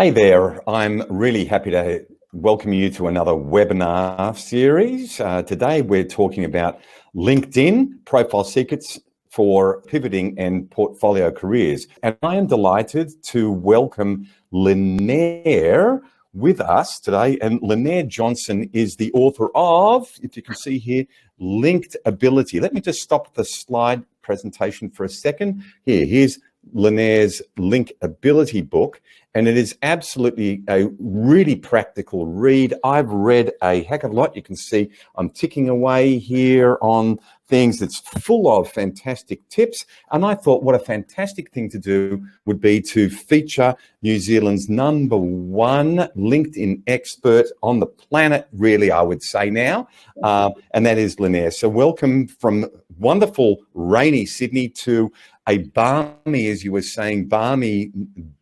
Hey there, I'm really happy to welcome you to another webinar series. Today we're talking about LinkedIn profile secrets for pivoting and portfolio careers. And I am delighted to welcome Linaire with us today. And Linaire Johnson is the author of, if you can see here, Linked Ability. Let me just stop the slide presentation for a second. Here's Linaire's Link Ability book, and it is absolutely a really practical read. I've read a heck of a lot. You can see I'm ticking away here on things that's full of fantastic tips, and I thought what a fantastic thing to do would be to feature New Zealand's #1 LinkedIn expert on the planet, really, I would say now, and that is Linaire. So welcome from wonderful rainy Sydney to a balmy, as you were saying, balmy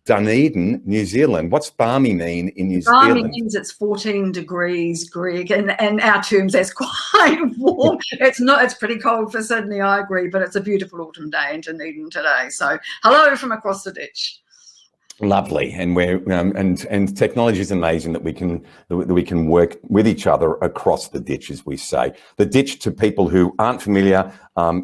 Dunedin, New Zealand. What's balmy mean in New Zealand? Balmy means it's 14 degrees, Greg, and in our terms that's quite warm. It's pretty cold for Sydney, I agree, but it's a beautiful autumn day in Dunedin today. So hello from across the ditch. Lovely, and we're and technology is amazing that we can work with each other across the ditch, as we say. The ditch, to people who aren't familiar,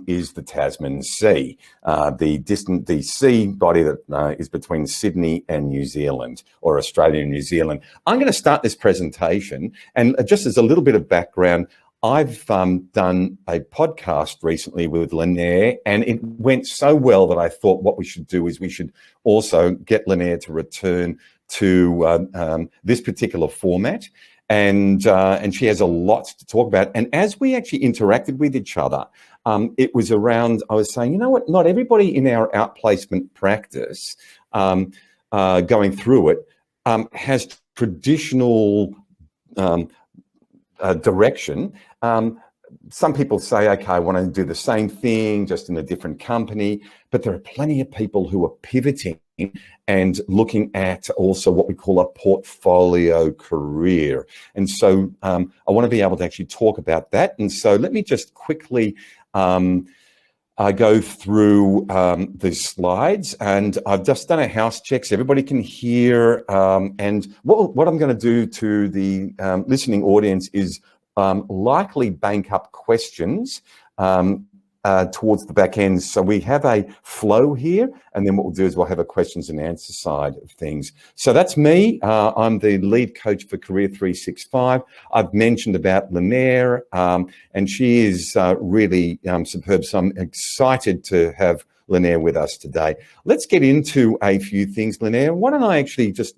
is the Tasman Sea, the sea body that is between Sydney and New Zealand, or Australia and New Zealand. I'm going to start this presentation, and just as a little bit of background, I've done a podcast recently with Linaire, and it went so well that I thought what we should do is we should also get Linaire to return to this particular format. And she has a lot to talk about. And as we actually interacted with each other, it was around, I was saying, you know what, not everybody in our outplacement practice going through it has traditional direction. Some people say, okay, I want to do the same thing, just in a different company. But there are plenty of people who are pivoting and looking at also what we call a portfolio career. And so I want to be able to actually talk about that. And so let me just quickly go through the slides, and I've just done a house check so everybody can hear. And what I'm going to do to the listening audience is likely bank up questions towards the back end. So we have a flow here, and then what we'll do is we'll have a questions and answer side of things. So that's me. I'm the lead coach for Career 365. I've mentioned about Linaire, and she is really superb. So I'm excited to have Linaire with us today. Let's get into a few things, Linaire. Why don't I actually just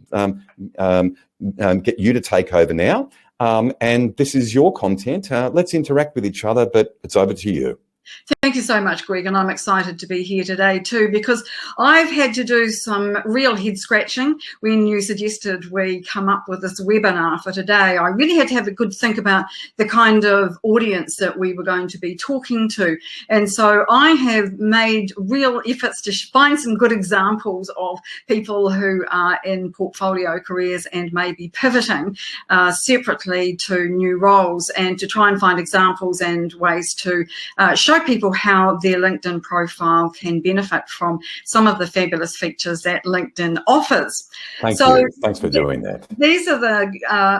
get you to take over now? And this is your content. Let's interact with each other, but it's over to you. Thank you so much, Greg, and I'm excited to be here today too, because I've had to do some real head scratching when you suggested we come up with this webinar for today. I really had to have a good think about the kind of audience that we were going to be talking to. And so I have made real efforts to find some good examples of people who are in portfolio careers and maybe pivoting separately to new roles, and to try and find examples and ways to show people how their LinkedIn profile can benefit from some of the fabulous features that LinkedIn offers. Thank you. Thanks for doing that. These are the,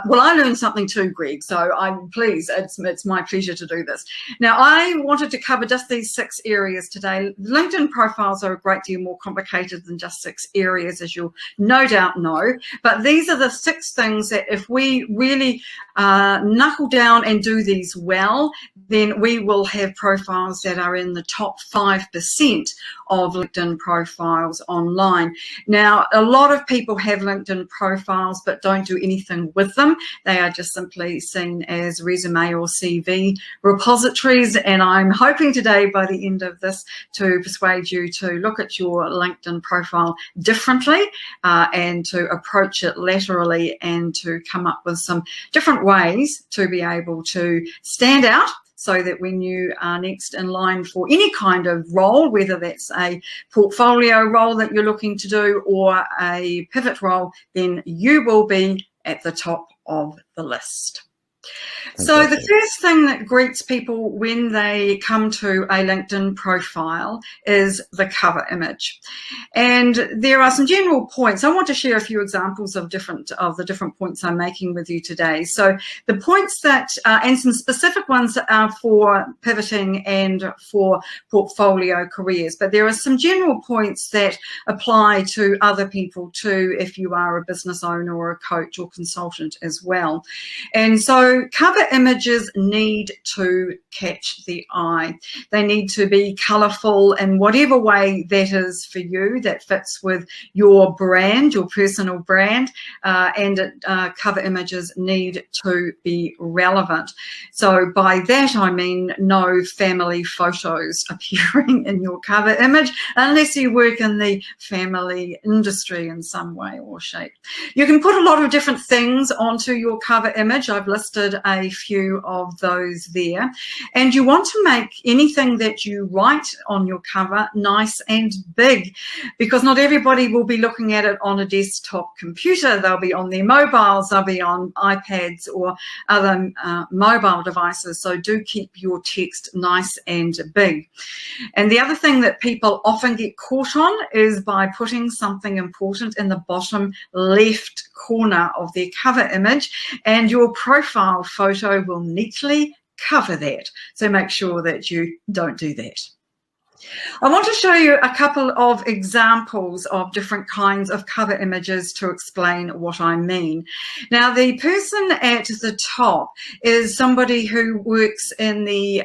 well, I learned something too, Greg, so I'm pleased. It's my pleasure to do this. Now, I wanted to cover just these 6 areas today. LinkedIn profiles are a great deal more complicated than just 6 areas, as you'll no doubt know, but these are the 6 things that if we really knuckle down and do these well, then we will have profiles that are in the top 5% of LinkedIn profiles online. Now, a lot of people have LinkedIn profiles but don't do anything with them. They are just simply seen as resume or CV repositories, and I'm hoping today by the end of this to persuade you to look at your LinkedIn profile differently and to approach it laterally, and to come up with some different ways to be able to stand out, so that when you are next in line for any kind of role, whether that's a portfolio role that you're looking to do or a pivot role, then you will be at the top of the list. So the Fantastic. first thing that greets people when they come to a LinkedIn profile is the cover image. And there are some general points. I want to share a few examples of the different points I'm making with you today. So the points that, and some specific ones are for pivoting and for portfolio careers, but there are some general points that apply to other people too, if you are a business owner or a coach or consultant as well. And so cover images need to catch the eye. They need to be colourful in whatever way that is for you, that fits with your brand, your personal brand, and cover images need to be relevant. So by that I mean no family photos appearing in your cover image unless you work in the family industry in some way or shape. You can put a lot of different things onto your cover image. I've listed a few of those there. And you want to make anything that you write on your cover nice and big, because not everybody will be looking at it on a desktop computer. They'll be on their mobiles, they'll be on iPads or other mobile devices. So do keep your text nice and big. And the other thing that people often get caught on is by putting something important in the bottom left corner of their cover image, and your profile photo will neatly cover that. So make sure that you don't do that. I want to show you a couple of examples of different kinds of cover images to explain what I mean. Now, the person at the top is somebody who works in the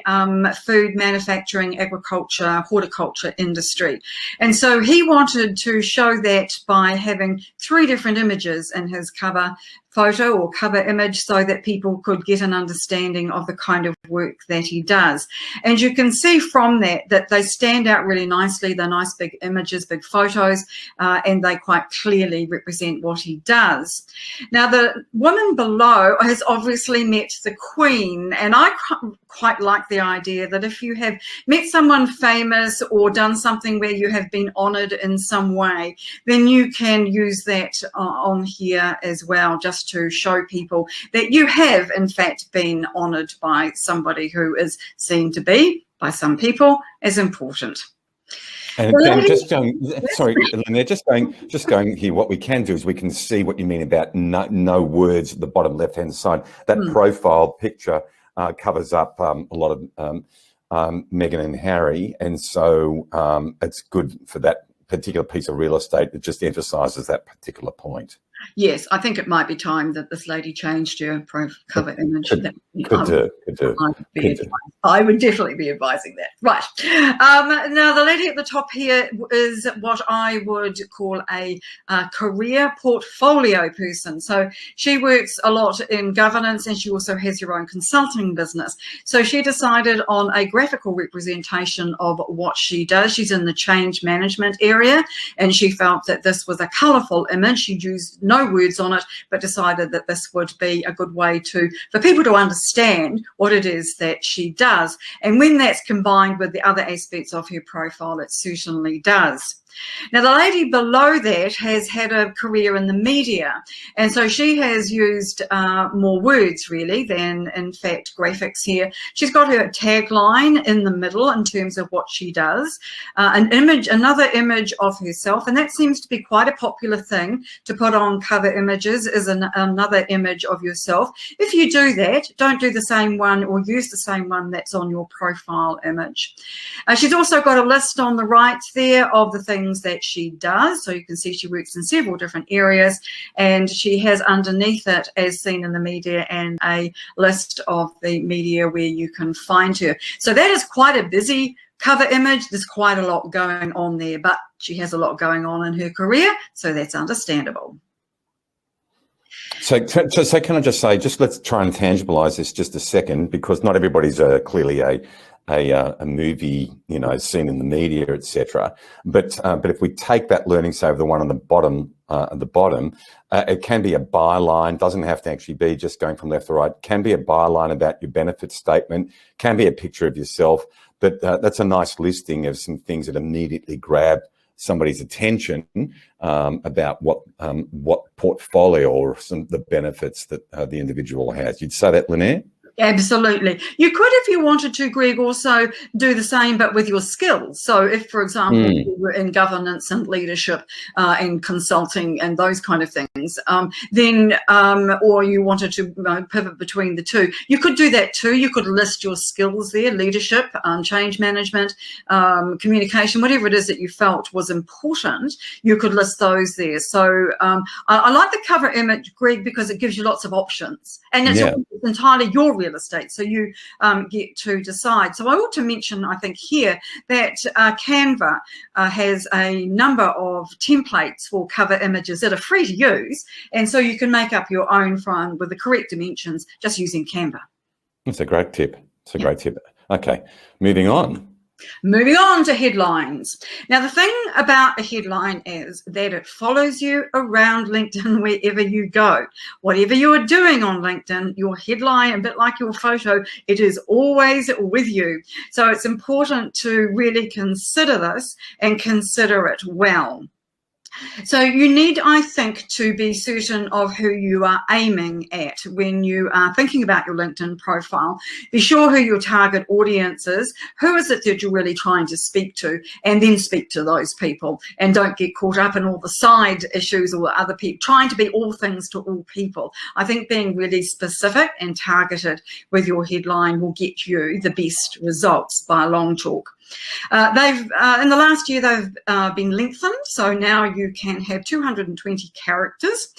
food manufacturing, agriculture, horticulture industry. And so he wanted to show that by having 3 different images in his cover photo or cover image so that people could get an understanding of the kind of work that he does. And you can see from that they stand out really nicely. They're nice big images, big photos, and they quite clearly represent what he does. Now, the woman below has obviously met the Queen, and I quite like the idea that if you have met someone famous or done something where you have been honoured in some way, then you can use that on here as well, just to show people that you have in fact been honoured by somebody who is seen to be, by some people, as important. And just going, sorry, Lynette, just going here, what we can do is we can see what you mean about no words at the bottom left-hand side. That profile picture covers up a lot of Meghan and Harry, and so it's good for that particular piece of real estate. It just emphasises that particular point. Yes, I think it might be time that this lady changed her cover image. I would definitely be advising that. Right. Now, the lady at the top here is what I would call a career portfolio person. So she works a lot in governance, and she also has her own consulting business. So she decided on a graphical representation of what she does. She's in the change management area, and she felt that this was a colourful image. She used no words on it, but decided that this would be a good way for people to understand what it is that she does. And when that's combined with the other aspects of her profile, it certainly does. Now, the lady below that has had a career in the media, and so she has used more words really than, in fact, graphics here. She's got her tagline in the middle in terms of what she does, another image of herself, and that seems to be quite a popular thing to put on cover images, is another image of yourself. If you do that, don't do the same one or use the same one that's on your profile image. She's also got a list on the right there of the things that she does. So you can see she works in several different areas, and she has underneath it, as seen in the media, and a list of the media where you can find her. So that is quite a busy cover image. There's quite a lot going on there, but she has a lot going on in her career, so that's understandable. So can I just say, let's try and tangibilize this just a second, because not everybody's clearly a movie, seen in the media, etc. But if we take that learning, say, the one on the bottom, it can be a byline. Doesn't have to actually be just going from left to right. Can be a byline about your benefit statement. Can be a picture of yourself. But that's a nice listing of some things that immediately grab somebody's attention about what portfolio or the benefits that the individual has. You'd say that, Lynette? Absolutely. You could, if you wanted to, Greg, also do the same, but with your skills. So if, for example, you were in governance and leadership and consulting and those kind of things, then, or you wanted to pivot between the two, you could do that too. You could list your skills there, leadership, change management, communication, whatever it is that you felt was important, you could list those there. So I like the cover image, Greg, because it gives you lots of options. And it's entirely your real estate, so you get to decide. So I ought to mention, I think here, that Canva has a number of templates for cover images that are free to use, and so you can make up your own with the correct dimensions just using Canva. It's a great tip. It's a great tip. Okay, moving on. Moving on to headlines. Now, the thing about a headline is that it follows you around LinkedIn wherever you go. Whatever you are doing on LinkedIn, your headline, a bit like your photo, it is always with you. So it's important to really consider this and consider it well. So you need, I think, to be certain of who you are aiming at when you are thinking about your LinkedIn profile. Be sure who your target audience is, who is it that you're really trying to speak to, and then speak to those people. And don't get caught up in all the side issues or other people, trying to be all things to all people. I think being really specific and targeted with your headline will get you the best results by a long chalk. They've in the last year they've been lengthened, so now you can have 220 characters.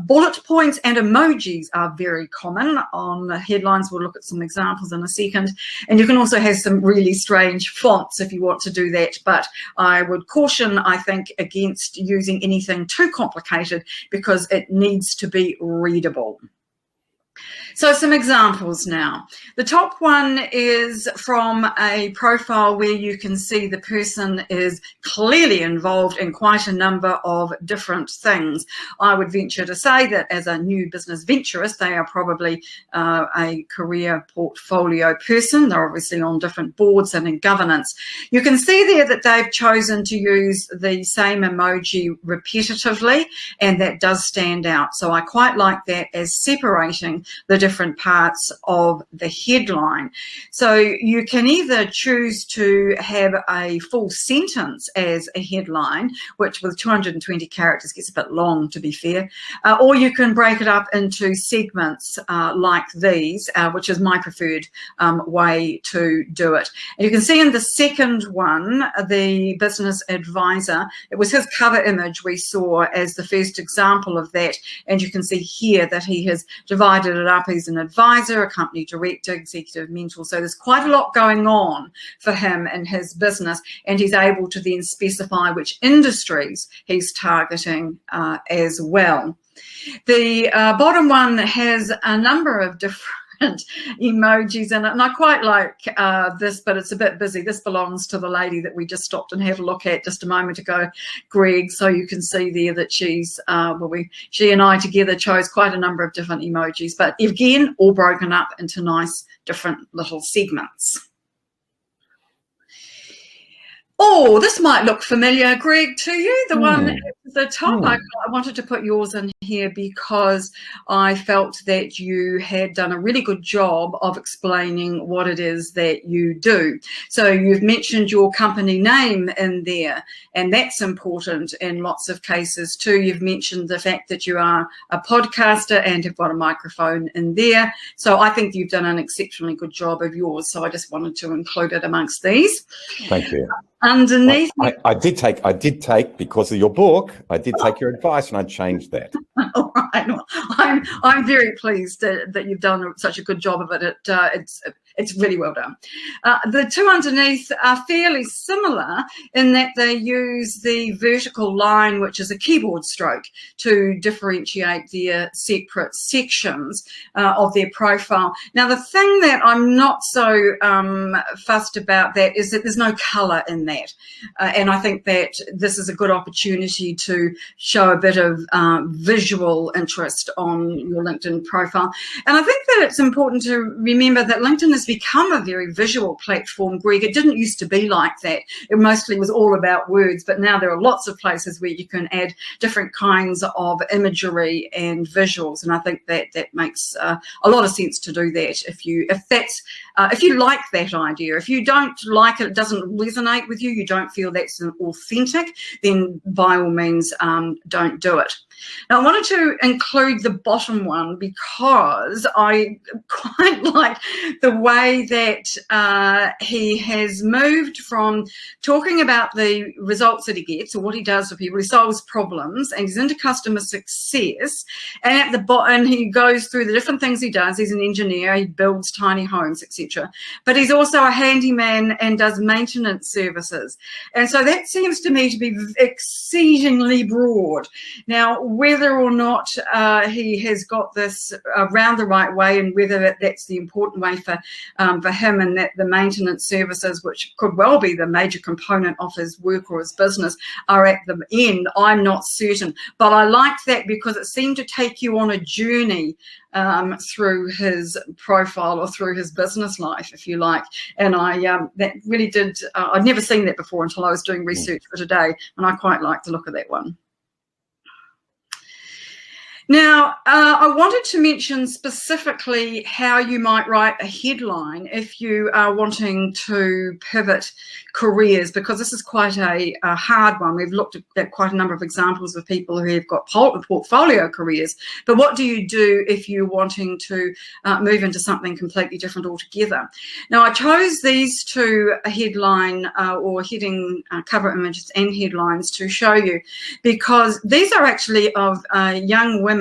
Bullet points and emojis are very common on headlines. We'll look at some examples in a second, and you can also have some really strange fonts if you want to do that, but I would caution, I think, against using anything too complicated because it needs to be readable. So some examples now. The top one is from a profile where you can see the person is clearly involved in quite a number of different things. I would venture to say that as a new business venturist, they are probably a career portfolio person. They're obviously on different boards and in governance. You can see there that they've chosen to use the same emoji repetitively, and that does stand out. So I quite like that as separating the different parts of the headline. So you can either choose to have a full sentence as a headline, which with 220 characters gets a bit long, to be fair, or you can break it up into segments like these, which is my preferred way to do it. And you can see in the second one, the business advisor, it was his cover image we saw as the first example of that, and you can see here that he has divided it up. He's an advisor, a company director, executive mentor. So there's quite a lot going on for him in his business, and he's able to then specify which industries he's targeting as well. The bottom one has a number of different emojis in it, and I quite like this, but it's a bit busy. This belongs to the lady that we just stopped and had a look at just a moment ago, Greg. So you can see there that she's she and I together chose quite a number of different emojis, but again, all broken up into nice different little segments. Oh, this might look familiar, Greg, to you. The one at the top, I wanted to put yours in here because I felt that you had done a really good job of explaining what it is that you do. So you've mentioned your company name in there, and that's important in lots of cases too. You've mentioned the fact that you are a podcaster and have got a microphone in there. So I think you've done an exceptionally good job of yours. So I just wanted to include it amongst these. Thank you. Underneath, I did take because of your book. I did take your advice, and I changed that. All right. Well, I'm very pleased that you've done such a good job of it. It's really well done. The two underneath are fairly similar in that they use the vertical line, which is a keyboard stroke, to differentiate their separate sections of their profile. Now, the thing that I'm not so fussed about that is that there's no colour in that. And I think that this is a good opportunity to show a bit of visual interest on your LinkedIn profile. And I think that it's important to remember that LinkedIn is become a very visual platform, Greg. It didn't used to be like that. It mostly was all about words, but now there are lots of places where you can add different kinds of imagery and visuals, and I think that makes a lot of sense to do that. If you like that idea, if you don't like it, it doesn't resonate with you, you don't feel that's authentic, then by all means don't do it. Now, I wanted to include the bottom one because I quite like the way that he has moved from talking about the results that he gets or what he does for people. He solves problems and he's into customer success. And at the bottom, he goes through the different things he does. He's an engineer, he builds tiny homes, etc. But he's also a handyman and does maintenance services. And so that seems to me to be exceedingly broad. Now, whether or not he has got this around the right way and whether that's the important way for him, and that the maintenance services, which could well be the major component of his work or his business, are at the end, I'm not certain. But I like that because it seemed to take you on a journey through his profile or through his business life, if you like. And that really did, I'd never seen that before until I was doing research for today, and I quite like the look of that one. Now, I wanted to mention specifically how you might write a headline if you are wanting to pivot careers, because this is quite a hard one. We've looked at quite a number of examples of people who have got portfolio careers, but what do you do if you're wanting to move into something completely different altogether? Now, I chose these two headline or heading cover images and headlines to show you, because these are actually of young women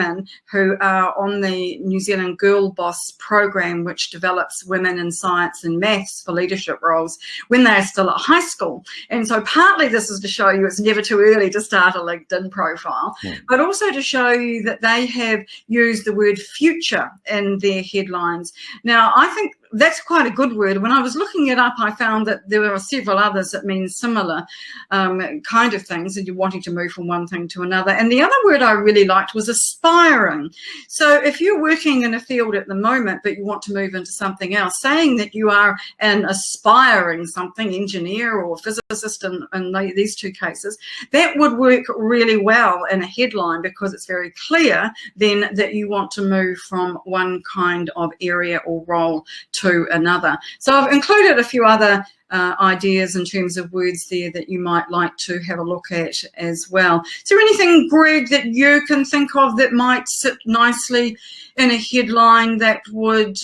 who are on the New Zealand Girl Boss program, which develops women in science and maths for leadership roles when they are still at high school. And so partly this is to show you it's never too early to start a LinkedIn profile, but also to show you that they have used the word future in their headlines. Now, I think that's quite a good word. When I was looking it up, I found that there are several others that mean similar kind of things, and you're wanting to move from one thing to another. And the other word I really liked was aspiring. So if you're working in a field at the moment, but you want to move into something else, saying that you are an aspiring something, engineer or physicist in these two cases, that would work really well in a headline, because it's very clear then that you want to move from one kind of area or role to another. So I've included a few other ideas in terms of words there that you might like to have a look at as well. Is there anything, Greg, that you can think of that might sit nicely in a headline that would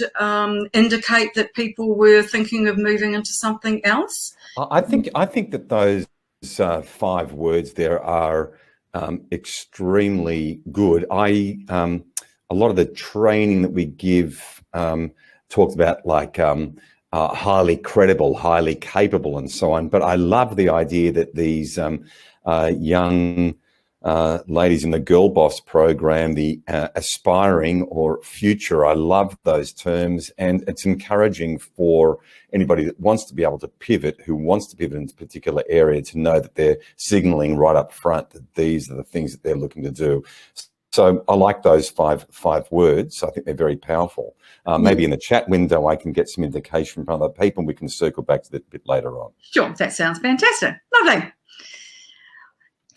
indicate that people were thinking of moving into something else? I think that those 5 words there are extremely good. A lot of the training that we give talks about like highly credible, highly capable, and so on. But I love the idea that these young ladies in the Girl Boss program, the aspiring or future, I love those terms, and it's encouraging for anybody that wants to be able to pivot, who wants to pivot into a particular area, to know that they're signaling right up front that these are the things that they're looking to do. So I like those five words. I think they're very powerful. Maybe in the chat window, I can get some indication from other people, and we can circle back to that a bit later on. Sure, that sounds fantastic. Lovely.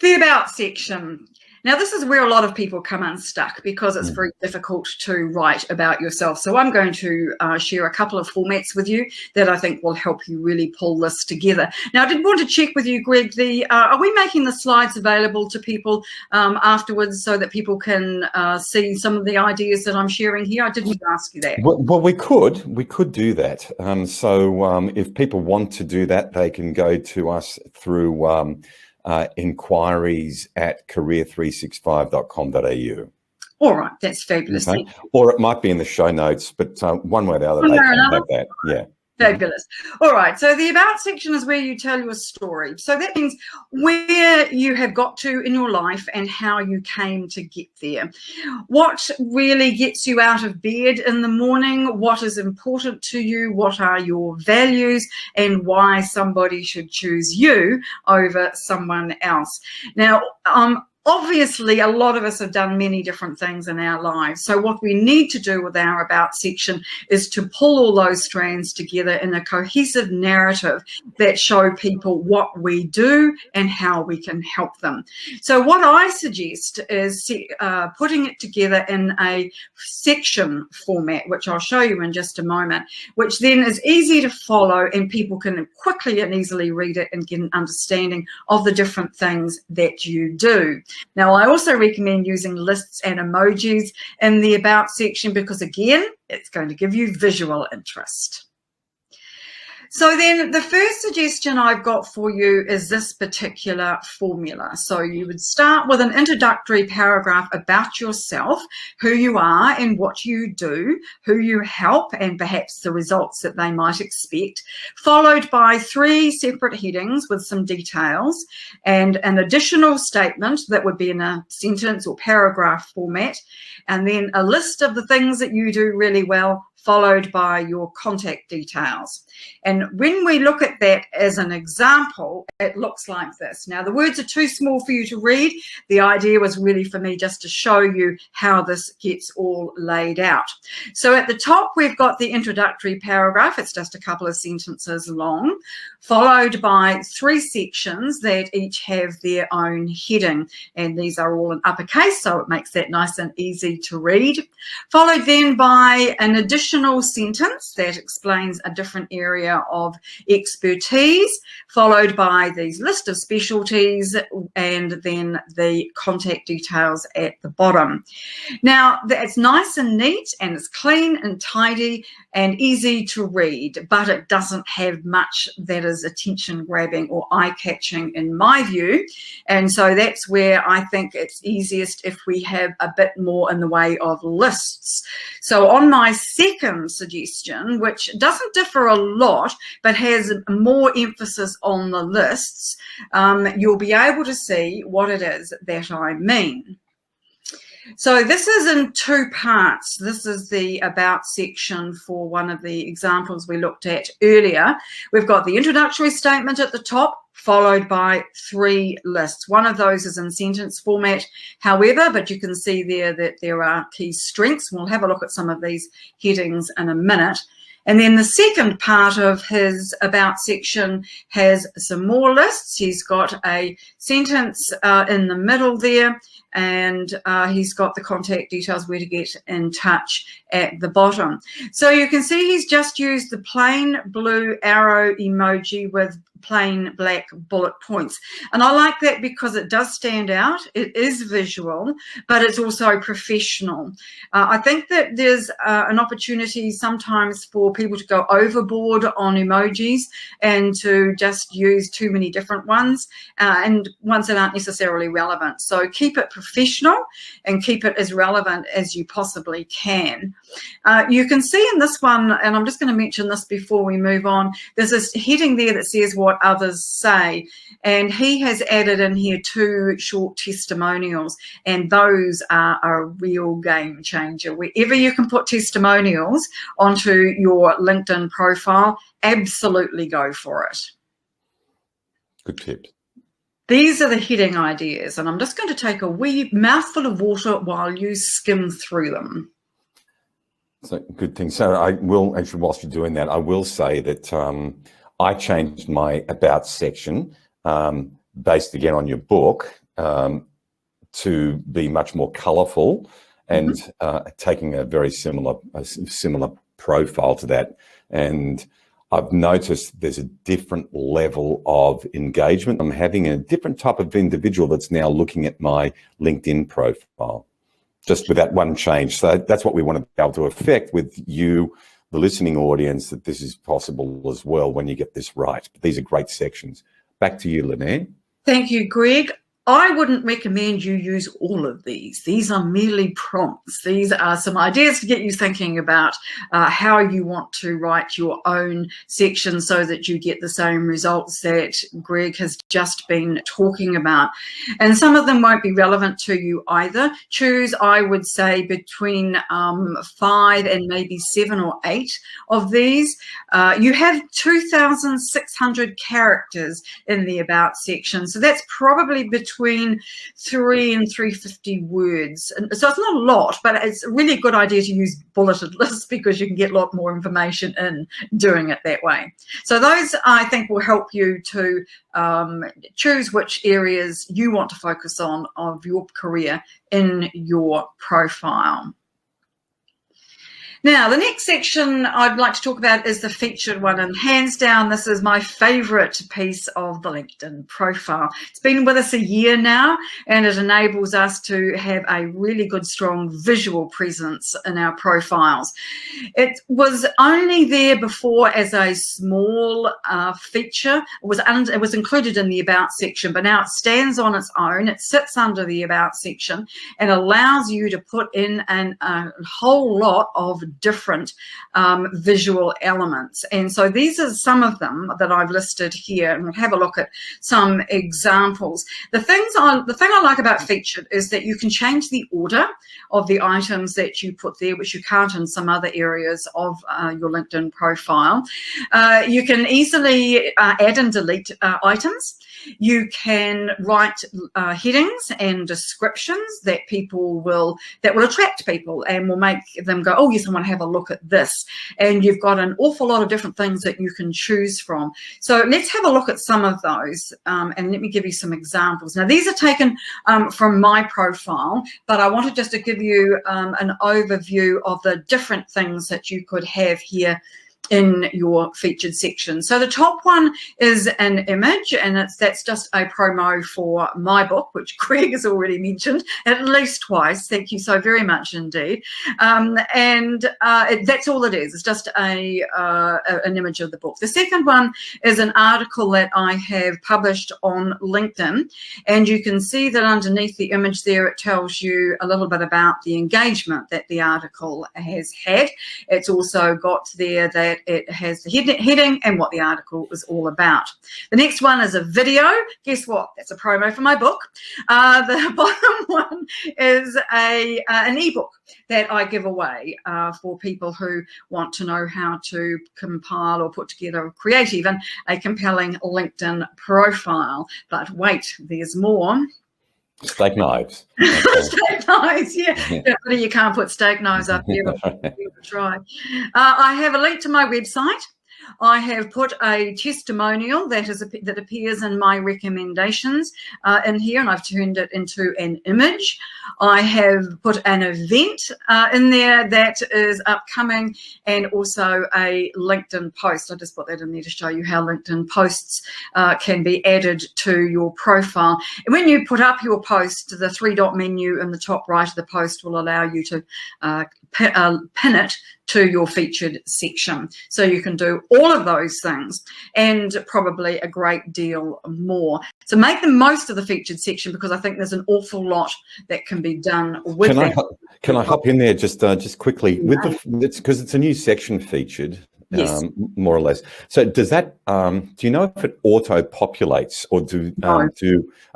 The About section. Now, this is where a lot of people come unstuck, because it's very difficult to write about yourself. So I'm going to share a couple of formats with you that I think will help you really pull this together. Now, I did want to check with you, Greg, are we making the slides available to people afterwards so that people can see some of the ideas that I'm sharing here? I didn't ask you that. Well, we could do that. So if people want to do that, they can go to us through inquiries at career365.com.au. All right, that's fabulous. Okay. Or it might be in the show notes, but one way or the other, they can have that. Yeah. Fabulous. All right, so the About section is where you tell your story. So that means where you have got to in your life and how you came to get there. What really gets you out of bed in the morning? What is important to you? What are your values? And why somebody should choose you over someone else. Now, Obviously, a lot of us have done many different things in our lives. So what we need to do with our About section is to pull all those strands together in a cohesive narrative that show people what we do and how we can help them. So what I suggest is putting it together in a section format, which I'll show you in just a moment, which then is easy to follow and people can quickly and easily read it and get an understanding of the different things that you do. Now, I also recommend using lists and emojis in the About section because, again, it's going to give you visual interest. So then the first suggestion I've got for you is this particular formula. So you would start with an introductory paragraph about yourself, who you are and what you do, who you help, and perhaps the results that they might expect, followed by 3 separate headings with some details and an additional statement that would be in a sentence or paragraph format, and then a list of the things that you do really well, followed by your contact details. And when we look at that as an example, it looks like this. Now, the words are too small for you to read. The idea was really for me just to show you how this gets all laid out. So at the top, we've got the introductory paragraph. It's just a couple of sentences long, followed by 3 sections that each have their own heading. And these are all in uppercase, so it makes that nice and easy to read. Followed then by an additional sentence that explains a different area of expertise, followed by these list of specialties and then the contact details at the bottom. Now, it's nice and neat and it's clean and tidy and easy to read, but it doesn't have much that is attention grabbing or eye catching in my view. And so that's where I think it's easiest if we have a bit more in the way of lists. So on my second suggestion, which doesn't differ a lot, but has more emphasis on the lists, you'll be able to see what it is that I mean. So this is in 2 parts. This is the About section for one of the examples we looked at earlier. We've got the introductory statement at the top, followed by 3 lists. One of those is in sentence format, however, but you can see there that there are key strengths. We'll have a look at some of these headings in a minute. And then the second part of his About section has some more lists. He's got a sentence in the middle there, and he's got the contact details, where to get in touch at the bottom. So you can see he's just used the plain blue arrow emoji with plain black bullet points. And I like that because it does stand out. It is visual, but it's also professional. I think that there's an opportunity sometimes for people to go overboard on emojis and to just use too many different ones and ones that aren't necessarily relevant. So keep it professional and keep it as relevant as you possibly can. You can see in this one, and I'm just going to mention this before we move on, there's this heading there that says what others say, and he has added in here 2 short testimonials, and those are a real game changer. Wherever you can put testimonials onto your LinkedIn profile, absolutely go for it. Good tip. These are the heading ideas, and I'm just going to take a wee mouthful of water while you skim through them. So good thing. So I will actually, whilst you're doing that, I will say that I changed my About section based again on your book to be much more colourful and taking a very similar profile to that. And I've noticed there's a different level of engagement. I'm having a different type of individual that's now looking at my LinkedIn profile, just with that one change. So that's what we want to be able to affect with you, the listening audience, that this is possible as well when you get this right. But these are great sections. Back to you, Lynette. Thank you, Greg. I wouldn't recommend you use all of these. These are merely prompts. These are some ideas to get you thinking about how you want to write your own section so that you get the same results that Greg has just been talking about. And some of them won't be relevant to you either. Choose, I would say, between 5 and maybe 7 or 8 of these. You have 2,600 characters in the About section, so that's probably between between 3 and 350 words. And so it's not a lot, but it's a really good idea to use bulleted lists because you can get a lot more information in doing it that way. So those, I think, will help you to choose which areas you want to focus on of your career in your profile. Now, the next section I'd like to talk about is the featured one, and hands down, this is my favorite piece of the LinkedIn profile. It's been with us a year now, and it enables us to have a really good, strong visual presence in our profiles. It was only there before as a small feature. It was included in the About section, but now it stands on its own. It sits under the About section and allows you to put in a whole lot of different visual elements. And so these are some of them that I've listed here, and we'll have a look at some examples. The thing I like about featured is that you can change the order of the items that you put there, which you can't in some other areas of your LinkedIn profile. You can easily add and delete items. You can write headings and descriptions that will attract people and will make them go, oh yes, I want to have a look at this. And you've got an awful lot of different things that you can choose from. So let's have a look at some of those, and let me give you some examples. Now these are taken from my profile, but I wanted just to give you an overview of the different things that you could have here in your featured section. So the top one is an image, and that's just a promo for my book, which Greg has already mentioned at least twice. Thank you so very much indeed. That's all it is. It's just an image of the book. The second one is an article that I have published on LinkedIn, and you can see that underneath the image there, it tells you a little bit about the engagement that the article has had. It's also got there that it has the heading and what the article is all about. The next one is a video. Guess what? That's a promo for my book. The bottom one is an ebook that I give away for people who want to know how to compile or put together, or create even a compelling LinkedIn profile. But wait, there's more. Steak knives. Steak knives, yeah. Definitely you can't put steak knives up here, but try. I have a link to my website. I have put a testimonial that appears in my recommendations in here, and I've turned it into an image. I have put an event in there that is upcoming, and also a LinkedIn post. I just put that in there to show you how LinkedIn posts can be added to your profile. And when you put up your post, the three-dot menu in the top right of the post will allow you to pin it to your featured section. So you can do all of those things and probably a great deal more. So make the most of the featured section, because I think there's an awful lot that can be done with that. Can I hop in there just quickly? Because it's a new section featured. Yes. More or less. So does that, do you know if it auto-populates or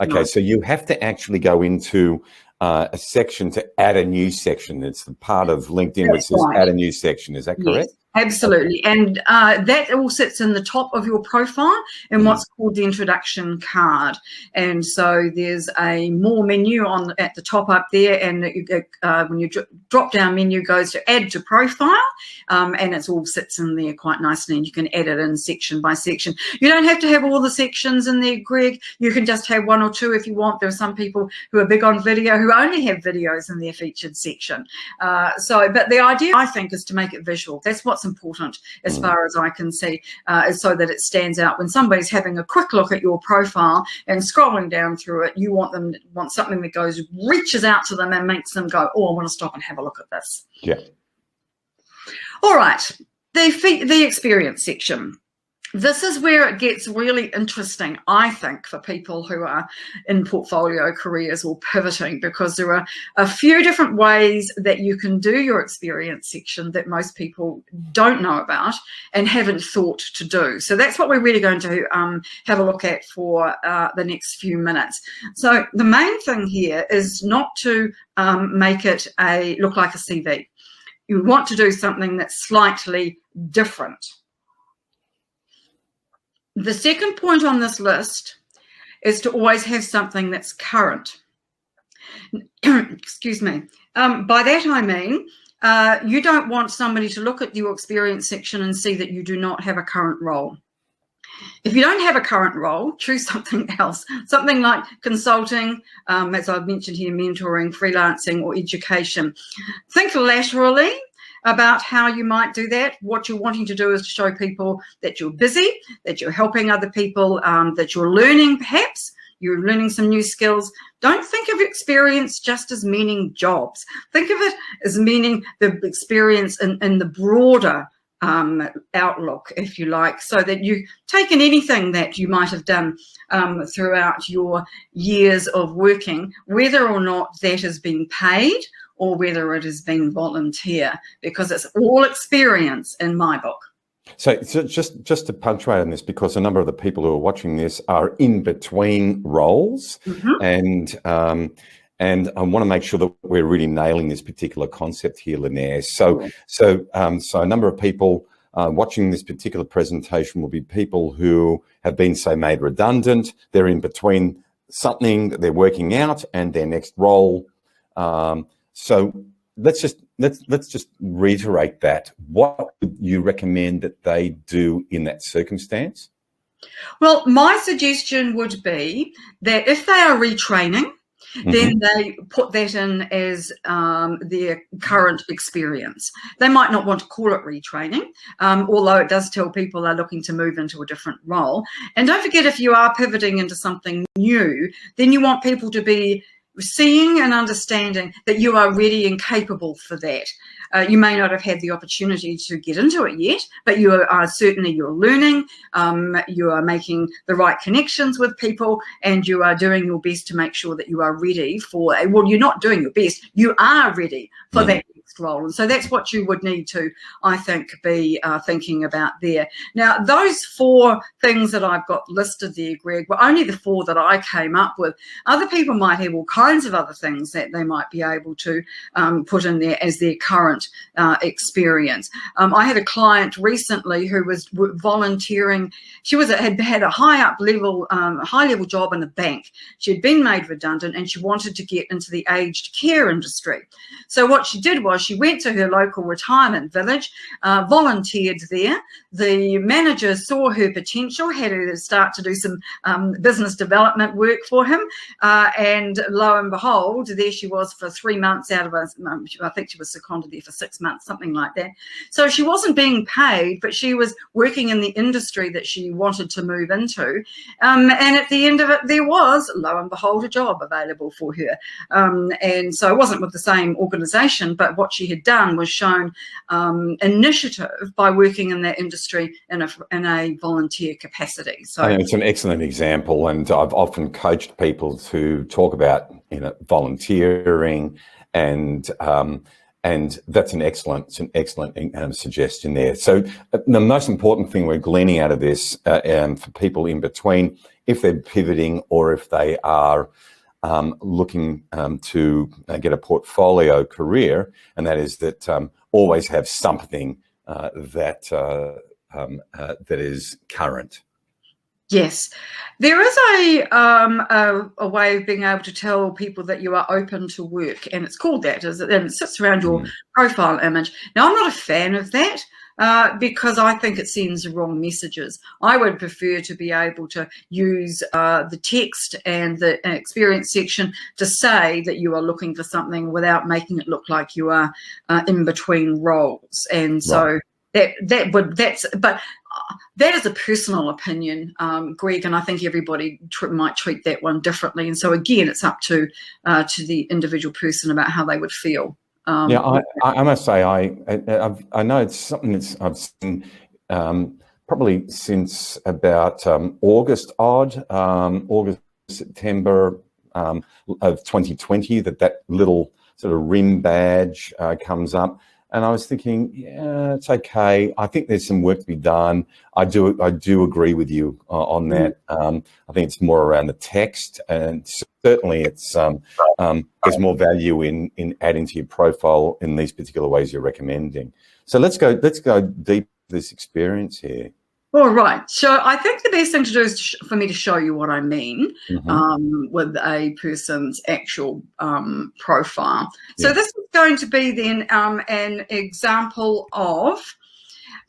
okay, so you have to actually go into a section to add a new section. It's the part of LinkedIn which says add a new section. Is that correct? Yes. Absolutely. And that all sits in the top of your profile in what's called the introduction card. And so there's a more menu at the top up there, and when your drop down menu goes to add to profile, and it all sits in there quite nicely, and you can add it in section by section. You don't have to have all the sections in there, Greg. You can just have one or two if you want. There are some people who are big on video who only have videos in their featured section. But the idea, I think, is to make it visual. That's what's important as far as I can see, is so that it stands out. When somebody's having a quick look at your profile and scrolling down through it, you want something that reaches out to them and makes them go, oh, I want to stop and have a look at this. Yeah. All right, the experience section. This is where it gets really interesting, I think, for people who are in portfolio careers or pivoting, because there are a few different ways that you can do your experience section that most people don't know about and haven't thought to do. So that's what we're really going to have a look at for the next few minutes. So the main thing here is not to make it look like a CV. You want to do something that's slightly different. The second point on this list is to always have something that's current. Excuse me. By that I mean, you don't want somebody to look at your experience section and see that you do not have a current role. If you don't have a current role, choose something else, something like consulting, as I've mentioned here, mentoring, freelancing, or education. Think laterally about how you might do that. What you're wanting to do is to show people that you're busy, that you're helping other people, that you're learning perhaps, you're learning some new skills. Don't think of experience just as meaning jobs. Think of it as meaning the experience in the broader outlook, if you like, so that you've taken anything that you might have done throughout your years of working, whether or not that has been paid or whether it has been volunteer, because it's all experience in my book. So just to punctuate on this, because a number of the people who are watching this are in between roles, and I want to make sure that we're really nailing this particular concept here, Linaire. So a number of people watching this particular presentation will be people who have been, say, made redundant. They're in between something that they're working out and their next role. So let's just reiterate that. What would you recommend that they do in that circumstance? Well, my suggestion would be that if they are retraining, then they put that in as their current experience. They might not want to call it retraining, although it does tell people they're looking to move into a different role. And don't forget, if you are pivoting into something new, then you want people to be seeing and understanding that you are ready and capable for that. You may not have had the opportunity to get into it yet, but you are certainly, you're learning, you are making the right connections with people, and you are doing your best to make sure that you are ready for, well, you're not doing your best, you are ready for that next role. And so that's what you would need to, I think, be thinking about there. Now, those 4 things that I've got listed there, Greg, were only the 4 that I came up with. Other people might have all kinds of other things that they might be able to put in there as their current experience. I had a client recently who was volunteering. She had a high level job in the bank. She had been made redundant and she wanted to get into the aged care industry. So what she did was she went to her local retirement village, volunteered there. The manager saw her potential, had her start to do some business development work for him, and lo and behold, there she was for 3 months out of I think she was seconded there for 6 months, something like that. So she wasn't being paid, but she was working in the industry that she wanted to move into. And at the end of it, there was, lo and behold, a job available for her. And so it wasn't with the same organisation, but what she had done was shown initiative by working in that industry in a volunteer capacity. So I think it's an excellent example, and I've often coached people to talk about volunteering, and that's an excellent suggestion there. So the most important thing we're gleaning out of this for people in between, if they're pivoting or if they are looking to get a portfolio career, and that is that always have something that is current. Yes, there is a way of being able to tell people that you are open to work, and it's called that, and it sits around your profile image. Now, I'm not a fan of that because I think it sends the wrong messages. I would prefer to be able to use the text and the experience section to say that you are looking for something without making it look like you are in between roles, and so. But that is a personal opinion, Greg, and I think everybody might treat that one differently. And so again, it's up to the individual person about how they would feel. Yeah, I must say I know it's something that I've seen probably since about August, September of 2020, that little sort of RIM badge comes up. And I was thinking, yeah, it's okay. I think there's some work to be done. I do agree with you on that. I think it's more around the text, and certainly it's there's more value in adding to your profile in these particular ways you're recommending. So let's go deep into this experience here. All right. So I think the best thing to do is for me to show you what I mean with a person's actual profile. So this is going to be then an example of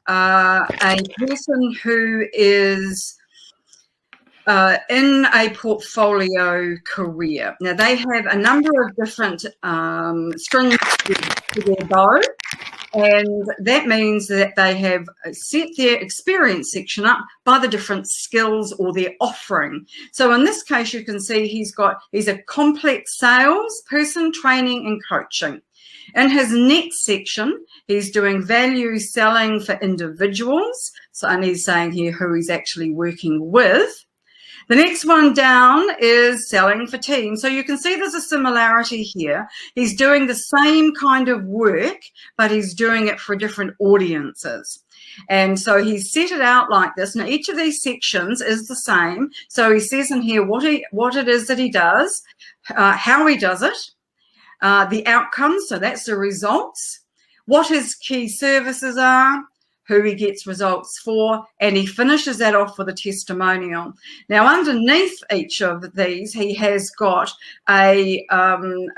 a person who is in a portfolio career. Now, they have a number of different strings to their bow. And that means that they have set their experience section up by the different skills or their offering. So in this case, you can see he's a complex sales person, training and coaching. In his next section, he's doing value selling for individuals. So, and he's saying here who he's actually working with. The next one down is selling for teams. So you can see there's a similarity here. He's doing the same kind of work, but he's doing it for different audiences. And so he's set it out like this. Now, each of these sections is the same. So he says in here what it is that he does, how he does it, the outcomes, so that's the results, what his key services are, who he gets results for, and he finishes that off with a testimonial. Now, underneath each of these, he has got a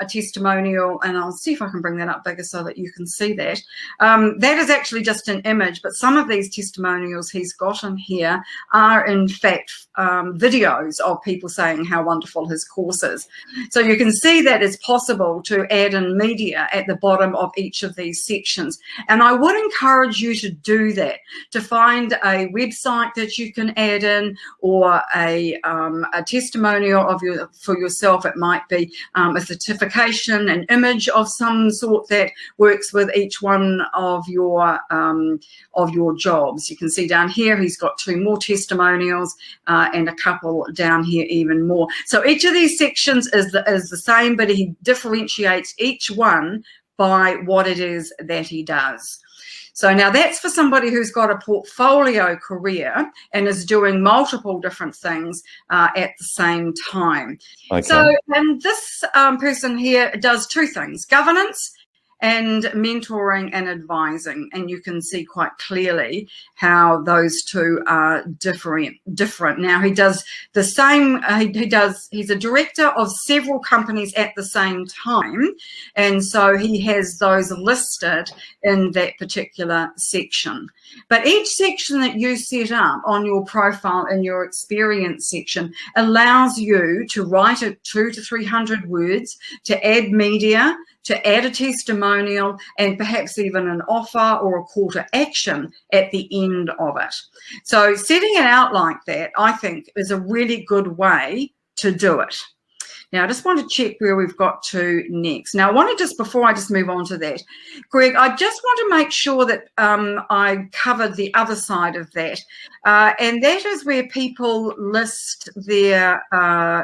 testimonial, and I'll see if I can bring that up bigger so that you can see that. That is actually just an image, but some of these testimonials he's got in here are, in fact, videos of people saying how wonderful his course is. So you can see that it's possible to add in media at the bottom of each of these sections. And I would encourage you to do that, to find a website that you can add in, or a testimonial of for yourself. It might be a certification, an image of some sort that works with each one of your jobs. You can see down here he's got 2 more testimonials and a couple down here even more. So each of these sections is the same, but he differentiates each one by what it is that he does. So now that's for somebody who's got a portfolio career and is doing multiple different things at the same time. Okay. So and this person here does 2 things: governance and mentoring and advising. And you can see quite clearly how those 2 are different. Now he does the same, he's a director of several companies at the same time. And so he has those listed in that particular section. But each section that you set up on your profile in your experience section allows you to write it 200 to 300 words, to add media, to add a testimonial, and perhaps even an offer or a call to action at the end of it. So setting it out like that, I think, is a really good way to do it. Now, I just want to check where we've got to next. Now, I want to before I just move on to that, Greg, I just want to make sure that I covered the other side of that. And that is where people list their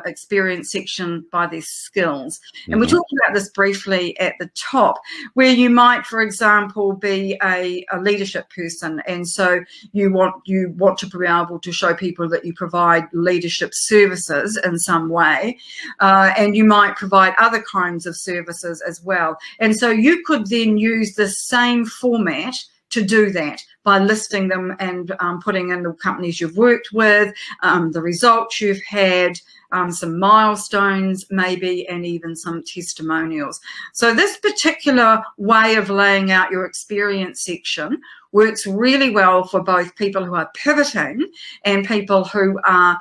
experience section by their skills. And we talked about this briefly at the top, where you might, for example, be a leadership person. And so you want to be able to show people that you provide leadership services in some way. And you might provide other kinds of services as well. And so you could then use the same format to do that by listing them and putting in the companies you've worked with, the results you've had, some milestones maybe, and even some testimonials. So this particular way of laying out your experience section works really well for both people who are pivoting and people who are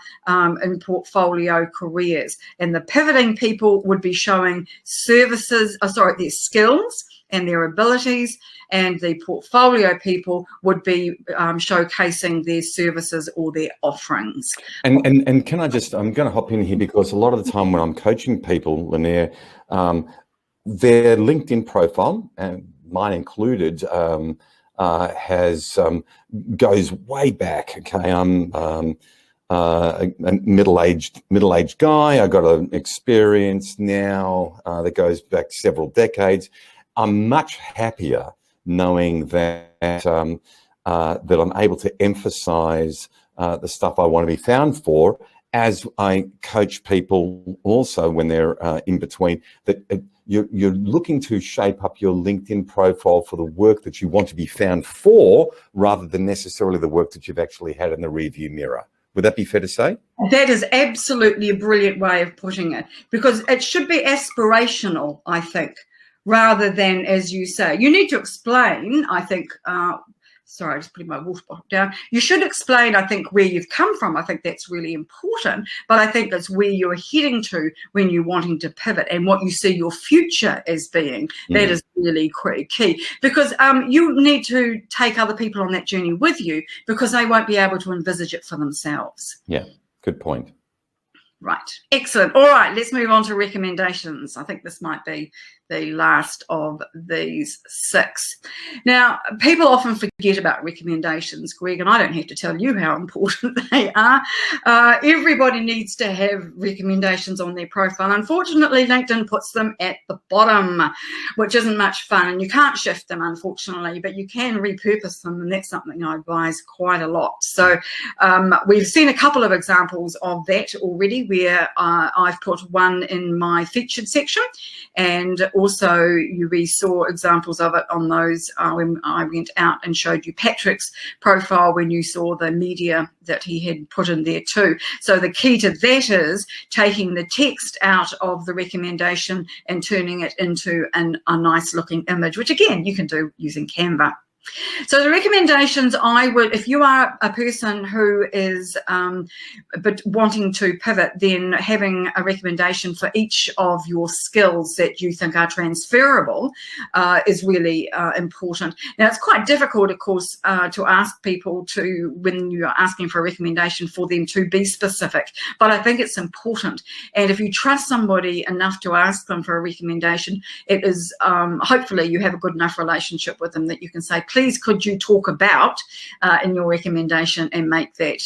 in portfolio careers. And the pivoting people would be showing services, their skills and their abilities, and the portfolio people would be showcasing their services or their offerings. And can I just, I'm going to hop in here, because a lot of the time when I'm coaching people, Lanier, their LinkedIn profile, and mine included, goes way back. Okay, I'm a middle-aged guy. I got an experience now that goes back several decades. I'm much happier knowing that that I'm able to emphasize the stuff I want to be found for, as I coach people also when they're in between, that you're looking to shape up your LinkedIn profile for the work that you want to be found for, rather than necessarily the work that you've actually had in the rearview mirror. Would that be fair to say? That is absolutely a brilliant way of putting it, because it should be aspirational, I think, rather than, as you say, you need to explain, I think, sorry, I'm just putting my water bottle down. You should explain, I think, where you've come from. I think that's really important, but I think that's where you're heading to when you're wanting to pivot, and what you see your future as being. That is really key, because you need to take other people on that journey with you, because they won't be able to envisage it for themselves. Yeah, good point. Right, excellent. All right, let's move on to recommendations. I think this might be the last of these 6. Now, people often forget about recommendations, Greg, and I don't have to tell you how important they are. Everybody needs to have recommendations on their profile. Unfortunately, LinkedIn puts them at the bottom, which isn't much fun, and you can't shift them, unfortunately, but you can repurpose them, and that's something I advise quite a lot. So we've seen a couple of examples of that already, where I've put one in my featured section, and also we saw examples of it on those when I went out and showed you Patrick's profile, when you saw the media that he had put in there too. So the key to that is taking the text out of the recommendation and turning it into a nice looking image, which again you can do using Canva. So the recommendations, I would, if you are a person who is but wanting to pivot, then having a recommendation for each of your skills that you think are transferable is really important. Now, it's quite difficult, of course, to ask people to, when you're asking for a recommendation, for them to be specific, but I think it's important. And if you trust somebody enough to ask them for a recommendation, it is hopefully you have a good enough relationship with them that you can say, please, could you talk about in your recommendation, and make that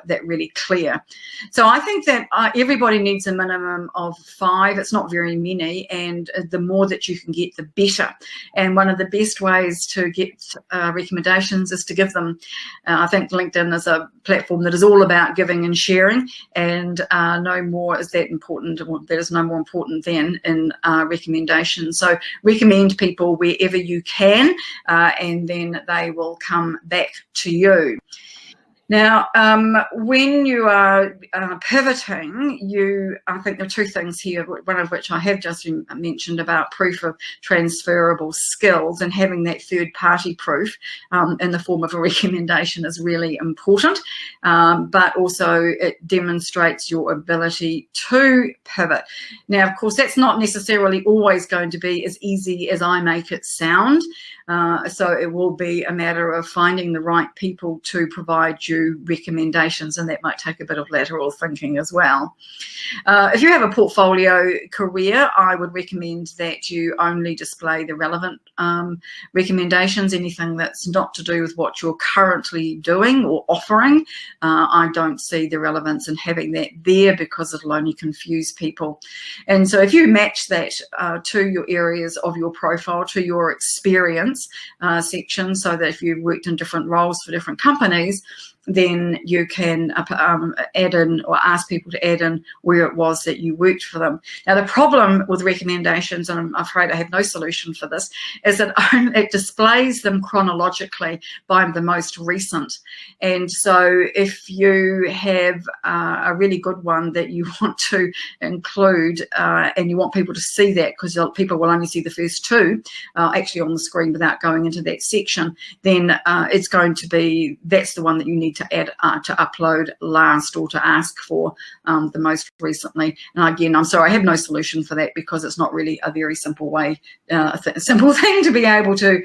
that really clear. So I think that everybody needs a minimum of 5. It's not very many, and the more that you can get, the better. And one of the best ways to get recommendations is to give them. I think LinkedIn is a platform that is all about giving and sharing, and no more is that important. That is no more important than in recommendations. So recommend people wherever you can, and then they will come back to you. Now, when you are pivoting, I think there are 2 things here, one of which I have just mentioned about proof of transferable skills, and having that third-party proof in the form of a recommendation is really important, but also it demonstrates your ability to pivot. Now, of course, that's not necessarily always going to be as easy as I make it sound. So it will be a matter of finding the right people to provide you recommendations, and that might take a bit of lateral thinking as well. If you have a portfolio career, I would recommend that you only display the relevant recommendations. Anything that's not to do with what you're currently doing or offering, I don't see the relevance in having that there, because it'll only confuse people. And so if you match that to your areas of your profile, to your experience section, so that if you've worked in different roles for different companies, then you can add in, or ask people to add in, where it was that you worked for them. Now, the problem with recommendations, and I'm afraid I have no solution for this, is that it displays them chronologically by the most recent. And so if you have a really good one that you want to include, and you want people to see that, because people will only see the first 2 actually on the screen without going into that section, then it's going to be, that's the one that you need to add to upload last, or to ask for the most recently. And again, I'm sorry, I have no solution for that, because it's not really a very simple way, a simple thing to be able to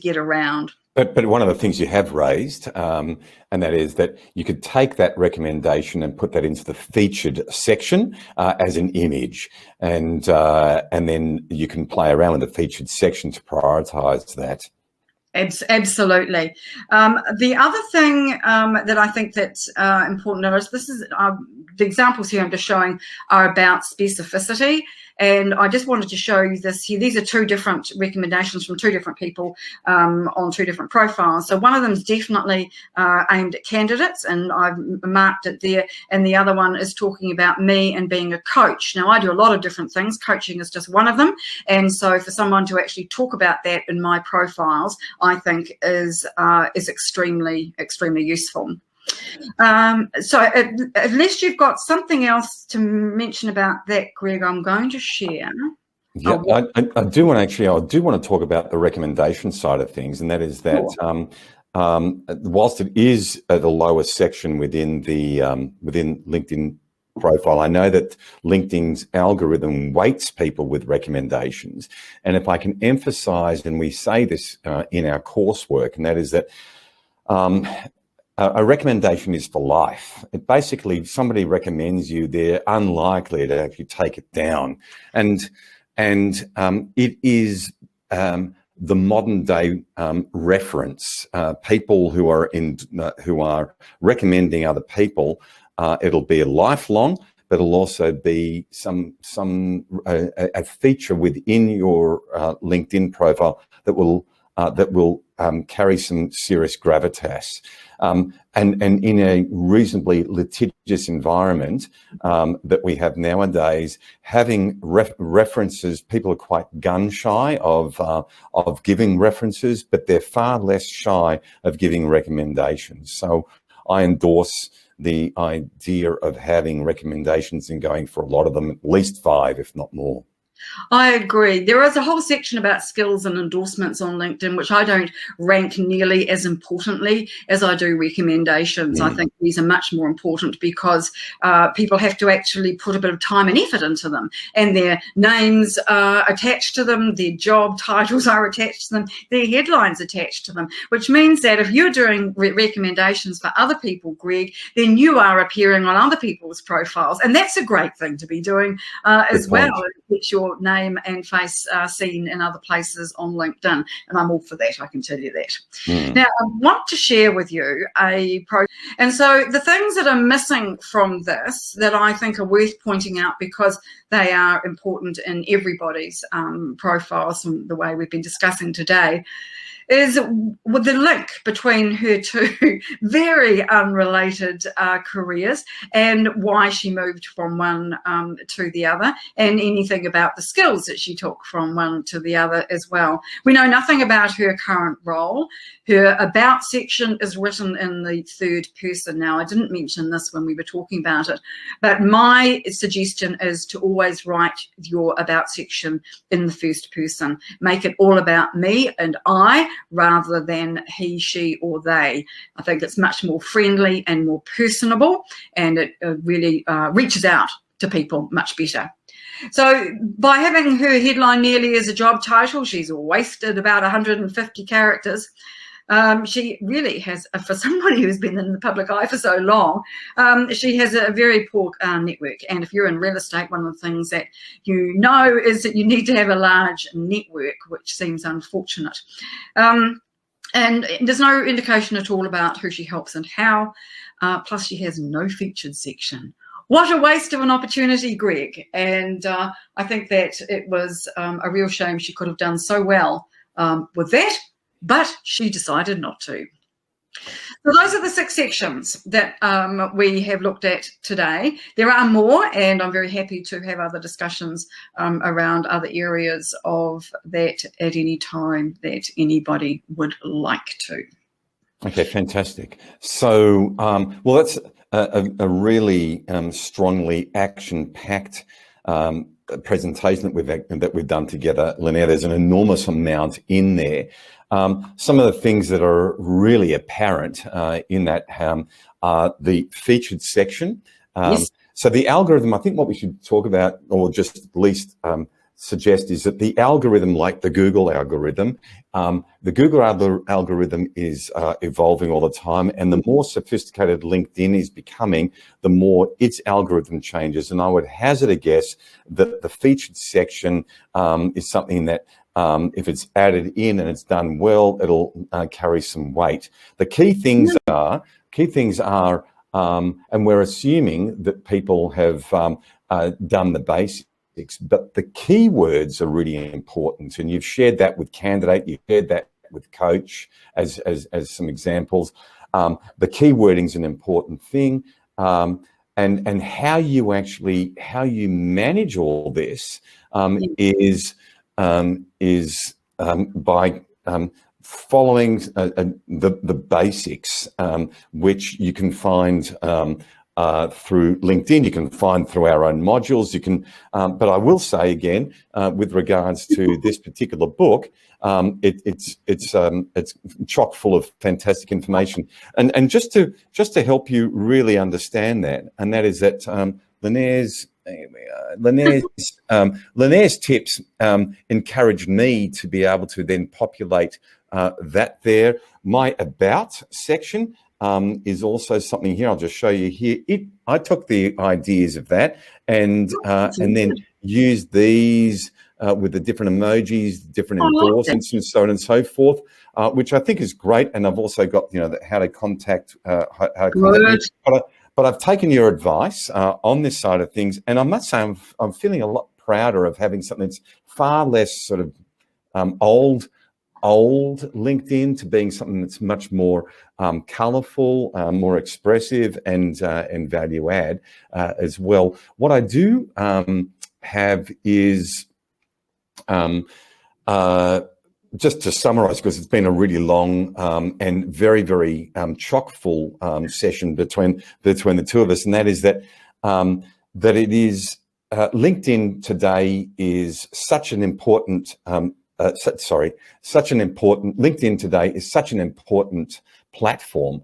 get around. But one of the things you have raised, and that is that you could take that recommendation and put that into the featured section as an image, and then you can play around with the featured section to prioritise that. Absolutely. The other thing that I think that's important to notice, this is the examples here I'm just showing are about specificity. And I just wanted to show you this here. These are two different recommendations from two different people on two different profiles. So one of them is definitely aimed at candidates, and I've marked it there. And the other one is talking about me and being a coach. Now, I do a lot of different things. Coaching is just one of them. And so for someone to actually talk about that in my profiles, I think is extremely, extremely useful. So unless you've got something else to mention about that, Greg, I'm going to share. Yeah, I do want to talk about the recommendation side of things, and that is that whilst it is at the lowest section within the within LinkedIn profile, I know that LinkedIn's algorithm weights people with recommendations. And if I can emphasize, and we say this in our coursework, and that is that a recommendation is for life. It basically, somebody recommends you, they're unlikely to actually take it down. And it is the modern day reference. People who are recommending other people, it'll be a lifelong, but it'll also be a feature within your LinkedIn profile that will carry some serious gravitas. And in a reasonably litigious environment that we have nowadays, having references, people are quite gun shy of giving references, but they're far less shy of giving recommendations. So I endorse the idea of having recommendations and going for a lot of them, at least 5, if not more. I agree. There is a whole section about skills and endorsements on LinkedIn, which I don't rank nearly as importantly as I do recommendations. I think these are much more important because people have to actually put a bit of time and effort into them, and their names are attached to them, their job titles are attached to them, their headlines attached to them, which means that if you're doing recommendations for other people, Greg, then you are appearing on other people's profiles, and that's a great thing to be doing as well. Get your name and face seen in other places on LinkedIn, and I'm all for that, I can tell you that. Now, I want to share with you and so the things that are missing from this that I think are worth pointing out, because they are important in everybody's profiles and the way we've been discussing today, is with the link between her two very unrelated careers and why she moved from one to the other, and anything about the skills that she took from one to the other as well. We know nothing about her current role. Her about section is written in the third person. Now, I didn't mention this when we were talking about it, but my suggestion is to always write your about section in the first person. Make it all about me and I, rather than he, she, or they. I think it's much more friendly and more personable, and it really reaches out to people much better. So by having her headline nearly as a job title, she's wasted about 150 characters. She really has, for somebody who's been in the public eye for so long, she has a very poor network. And if you're in real estate, one of the things that you know is that you need to have a large network, which seems unfortunate. And there's no indication at all about who she helps and how. Plus, she has no featured section. What a waste of an opportunity, Greg. And I think that it was a real shame. She could have done so well with that, but she decided not to. So those are the 6 sections that we have looked at today. There are more, and I'm very happy to have other discussions around other areas of that at any time that anybody would like to. Okay, fantastic. So, well, that's a really strongly action-packed presentation that we've done together, Linnea. There's an enormous amount in there. Some of the things that are really apparent in that are the featured section. Yes. So the algorithm, I think what we should talk about, or just at least suggest, is that the algorithm, like the Google algorithm, is evolving all the time, and the more sophisticated LinkedIn is becoming, the more its algorithm changes. And I would hazard a guess that the featured section is something that if it's added in and it's done well, it'll carry some weight. The key things are, and we're assuming that people have done the basics, but the keywords are really important. And you've shared that with candidate, you've shared that with coach as some examples. The keywording is an important thing. And how you manage all this is by following the basics, which you can find through LinkedIn. You can find through our own modules. You can, but I will say again, with regards to this particular book, it's chock full of fantastic information. And just to help you really understand that, and that is that Linnaeus tips encouraged me to be able to then populate that there. My about section is also something here. I'll just show you here. I took the ideas of that and then used these with the different emojis, different endorsements, and so on and so forth, which I think is great. And I've also got how to contact me. But I've taken your advice on this side of things, and I must say I'm feeling a lot prouder of having something that's far less sort of old LinkedIn to being something that's much more colourful, more expressive, and value add as well. What I do have is just to summarise, because it's been a really long and very, very chock full session between the two of us, and that is that it is LinkedIn today is such an important. LinkedIn today is such an important platform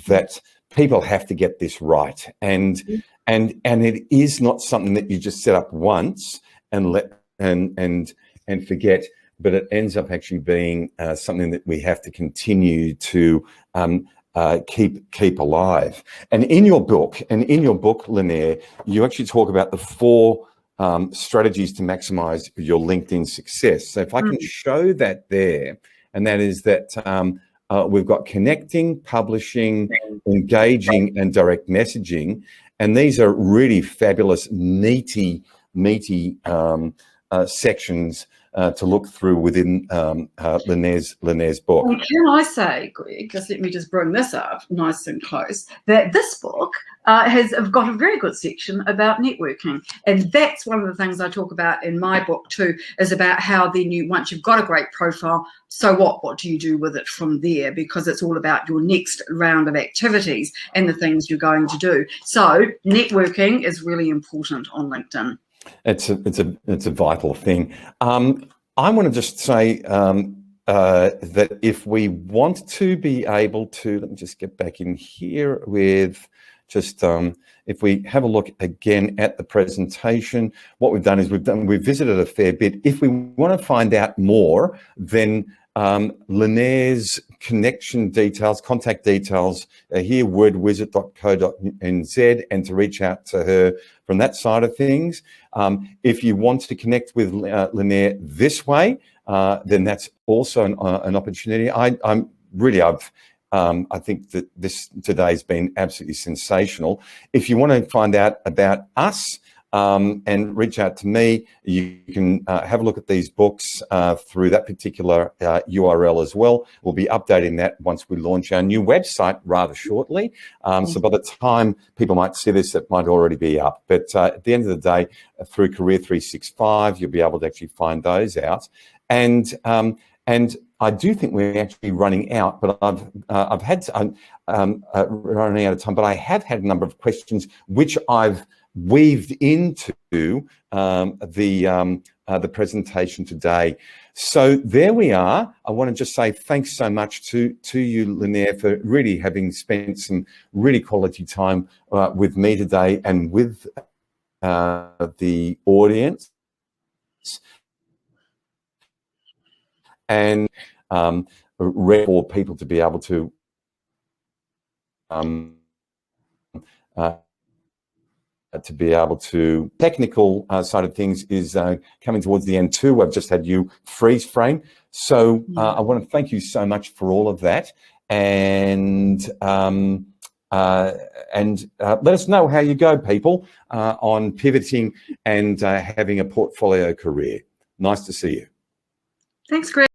that people have to get this right, and it is not something that you just set up once and let and forget, but it ends up actually being something that we have to continue to keep alive. And in your book, Linnaea, you actually talk about the 4 strategies to maximize your LinkedIn success. So if I can show that there, and that is that we've got connecting, publishing, engaging, and direct messaging. And these are really fabulous, meaty sections to look through within Linnaea's book. And can I say, Greg, just let me just bring this up nice and close, that this book has got a very good section about networking. And that's one of the things I talk about in my book too, is about how then once you've got a great profile, so what do you do with it from there? Because it's all about your next round of activities and the things you're going to do. So networking is really important on LinkedIn. It's a vital thing. I want to just say that if we want to be able to, let me just get back in here with just if we have a look again at the presentation, what we've done is we've visited a fair bit. If we want to find out more, then Linnaea's connection details, contact details are here, wordwizard.co.nz, and to reach out to her from that side of things. If you want to connect with Linnea this way, then that's also an opportunity. I think that this today's been absolutely sensational. If you want to find out about us, and reach out to me, you can have a look at these books through that particular URL as well. We'll be updating that once we launch our new website rather shortly. So by the time people might see this, it might already be up. But at the end of the day, through Career 365, you'll be able to actually find those out. And I do think we're actually running out, but I've had running out of time. But I have had a number of questions which I've weaved into the presentation today. So there we are. I want to just say thanks so much to you, Linnea, for really having spent some really quality time with me today and with the audience. And for people to be able to technical side of things is coming towards the end too. I've just had you freeze frame. So I want to thank you so much for all of that. And and let us know how you go, people, on pivoting and having a portfolio career. Nice to see you. Thanks, Greg.